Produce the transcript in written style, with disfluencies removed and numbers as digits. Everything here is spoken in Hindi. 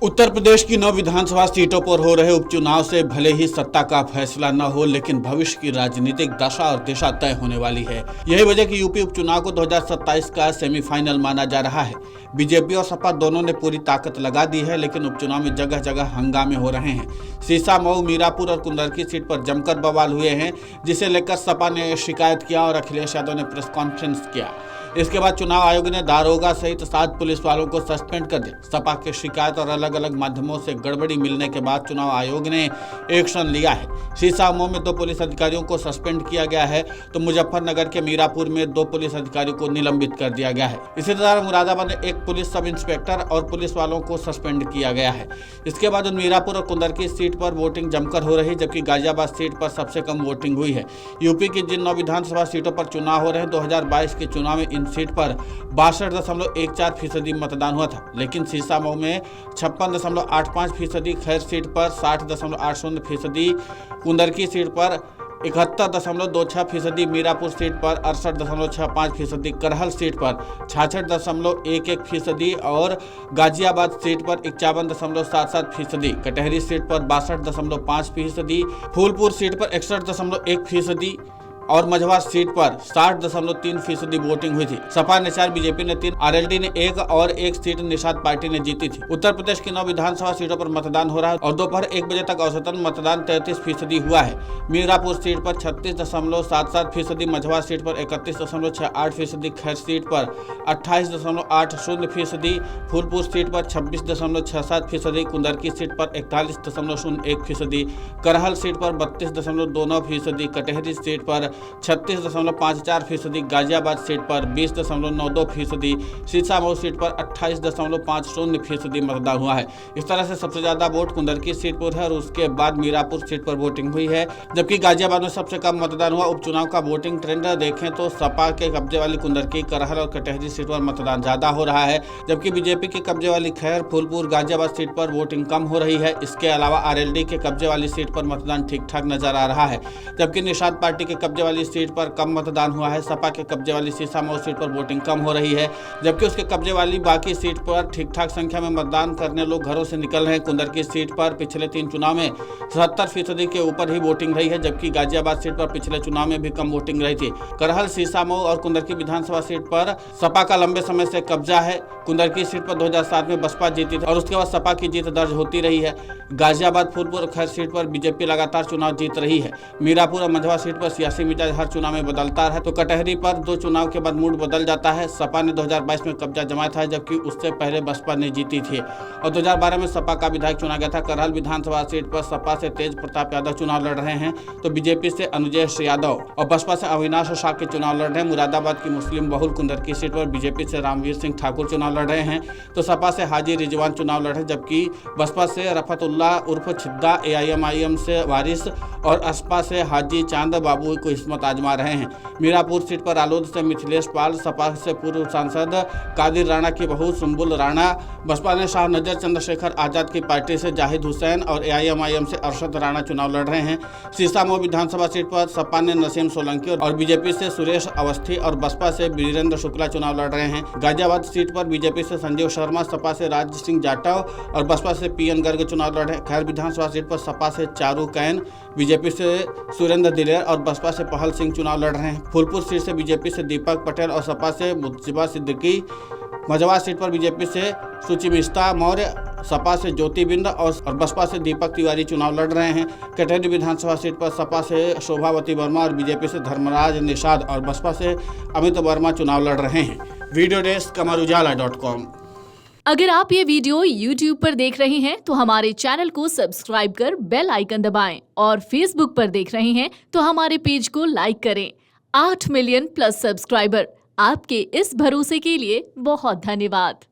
उत्तर प्रदेश की 9 विधानसभा सीटों पर हो रहे उपचुनाव से भले ही सत्ता का फैसला न हो, लेकिन भविष्य की राजनीतिक दशा और दिशा तय होने वाली है। यही वजह कि यूपी उपचुनाव को 2027 का सेमीफाइनल माना जा रहा है। बीजेपी और सपा दोनों ने पूरी ताकत लगा दी है, लेकिन उपचुनाव में जगह जगह हंगामे हो रहे हैं। सीसा, मऊ, मीरापुर और कुंदरकी सीट पर जमकर बवाल हुए हैं, जिसे लेकर सपा ने शिकायत किया और अखिलेश यादव ने प्रेस कॉन्फ्रेंस किया। इसके बाद चुनाव आयोग ने दारोगा सहित 7 पुलिस वालों को सस्पेंड कर दिया। सपा की शिकायत और अलग अलग माध्यमों से गड़बड़ी मिलने के बाद चुनाव आयोग ने एक्शन लिया है। सीसा, मऊ में 2 पुलिस अधिकारियों को सस्पेंड किया गया है, तो मुजफ्फरनगर के मीरापुर में 2 पुलिस अधिकारियों को निलंबित कर दिया गया है। इसी तरह मुरादाबाद में 1 पुलिस सब इंस्पेक्टर और पुलिस वालों को सस्पेंड किया गया है। इसके बाद मीरापुर और कुंदरकी सीट पर वोटिंग जमकर हो रही, जबकि गाजियाबाद सीट पर सबसे कम वोटिंग हुई है। यूपी की जिन 9 विधानसभा सीटों पर चुनाव हो रहे हैं, 2022 के चुनाव में इन सीट पर 62.14% मतदान हुआ था, लेकिन सीसा, मऊ में 56.85%, खैर सीट पर 60.80%, कुंदरकी सीट पर 71.26%, मीरापुर सीट पर 68.65%, करहल सीट पर 66.11% और गाजियाबाद सीट पर 51.77%, कटहरी सीट पर 62.5%, फूलपुर सीट पर 61.1% और मझवा सीट पर 60.3% वोटिंग हुई थी। सपा ने 4, बीजेपी ने 3, आरएलडी ने 1 और 1 सीट निषाद पार्टी ने जीती थी। उत्तर प्रदेश की 9 विधानसभा सीटों पर मतदान हो रहा है और दोपहर 1 बजे तक औसतन मतदान 33% हुआ है। मीरापुर सीट पर 36.77%, मझवा सीट पर 31.68%, खैर सीट पर 28.80%, फूलपुर सीट पर 26.67%, कुंदरकी सीट पर 41.01%, करहल सीट पर 32.29%, कटहरी सीट पर 36.54%, गाजियाबाद सीट पर 20.92%, सीसा, मऊ सीट पर 28.50% मतदान हुआ है। इस तरह से सबसे ज्यादा वोट कुंदरकी सीट पर है और उसके बाद मीरापुर सीट पर वोटिंग हुई है, जबकि गाजियाबाद में सबसे कम मतदान हुआ। उपचुनाव का वोटिंग ट्रेंड देखें तो सपा के कब्जे वाली कुंदरकी, करहल और कटहरी सीट पर मतदान ज्यादा हो रहा है, जबकि बीजेपी के कब्जे वाली खैर, फूलपुर, गाजियाबाद सीट पर वोटिंग कम हो रही है। इसके अलावा आरएलडी के कब्जे वाली सीट पर मतदान ठीक ठाक नजर आ रहा है, जबकि निषाद पार्टी के कब्जे वाली सीट पर कम मतदान हुआ है। सपा के कब्जे वाली सीसा, मऊ सीट पर वोटिंग कम हो रही है, जबकि उसके कब्जे वाली बाकी सीट पर ठीक ठाक संख्या में मतदान करने लोग घरों से निकल रहे हैं। कुंदरकी सीट पर पिछले 3 चुनाव में 70% के ऊपर ही वोटिंग रही है, जबकि गाजियाबाद सीट पर पिछले चुनाव में भी कम वोटिंग रही थी। करहल, सीसा, मऊ और कुंदरकी विधानसभा सीट पर सपा का लंबे समय से कब्जा है। कुंदरकी सीट पर 2007 में बसपा जीती थी और उसके बाद सपा की जीत दर्ज होती रही है। गाजियाबाद, फूलपुर और खैर सीट पर बीजेपी लगातार चुनाव जीत रही है। मीरापुर और मझवा सीट पर सियासी मिजाज हर चुनाव में बदलता है, तो कटहरी पर 2 चुनाव के बाद मूड बदल जाता है। सपा ने 2022 में कब्जा जमाया था, जबकि उससे पहले बसपा ने जीती थी और 2012 में सपा का विधायक चुना गया था। करहल विधानसभा सीट पर सपा से तेज प्रताप यादव चुनाव लड़ रहे हैं, तो बीजेपी से अनुजय यादव और बसपा से अविनाश शाह के चुनाव लड़ रहे हैं। मुरादाबाद की मुस्लिम बहुल कुंदरकी सीट पर बीजेपी से रामवीर सिंह ठाकुर चुनाव लड़ रहे हैं, तो सपा से हाजी रिजवान चुनाव लड़ रहे हैं, जबकि बसपा से रफतुल्लाह उर्फ छिद्दा, एआईएमआईएम से वारिस और असपा से हाजी चांद बाबू को किस्मत आजमा रहे हैं। मीरापुर सीट पर रालोद से मिथिलेश पाल, सपा से पूर्व सांसद कादिर राणा की बहू सुंबुल राणा, बसपा ने शाह नजर चंद्रशेखर आजाद की पार्टी से जाहिद हुसैन और एआईएमआईएम से अरशद राणा चुनाव लड़ रहे हैं। सीसा, मऊ विधानसभा सीट पर सपा ने नसीम सोलंकी और बीजेपी से सुरेश अवस्थी और बसपा से वीरेंद्र शुक्ला चुनाव लड़ रहे हैं। गाजियाबाद सीट पर बीजेपी से संजीव शर्मा, सपा से राज सिंह जाटव और बसपा से पीएन गर्ग चुनाव लड़ रहे हैं। खैर विधानसभा सीट पर सपा से चारू कैन, बीजेपी से सुरेंद्र दिलेर और बसपा से पहल सिंह चुनाव लड़ रहे हैं। फूलपुर सीट से बीजेपी से दीपक पटेल और सपा से मुज्तबा सिद्दीकी, मझवा सीट पर बीजेपी से सुचिमिस्ता मौर्य, सपा से ज्योति बिंद और बसपा से दीपक तिवारी चुनाव लड़ रहे हैं। कटहरी विधानसभा सीट पर सपा से शोभावती वर्मा और बीजेपी से धर्मराज निषाद और बसपा से अमित वर्मा चुनाव लड़ रहे हैं। Video desk amarujala.com। अगर आप ये वीडियो YouTube पर देख रहे हैं तो हमारे चैनल को सब्सक्राइब कर बेल आइकन दबाएं और Facebook पर देख रहे हैं तो हमारे पेज को लाइक करें। 8 मिलियन प्लस सब्सक्राइबर, आपके इस भरोसे के लिए बहुत धन्यवाद।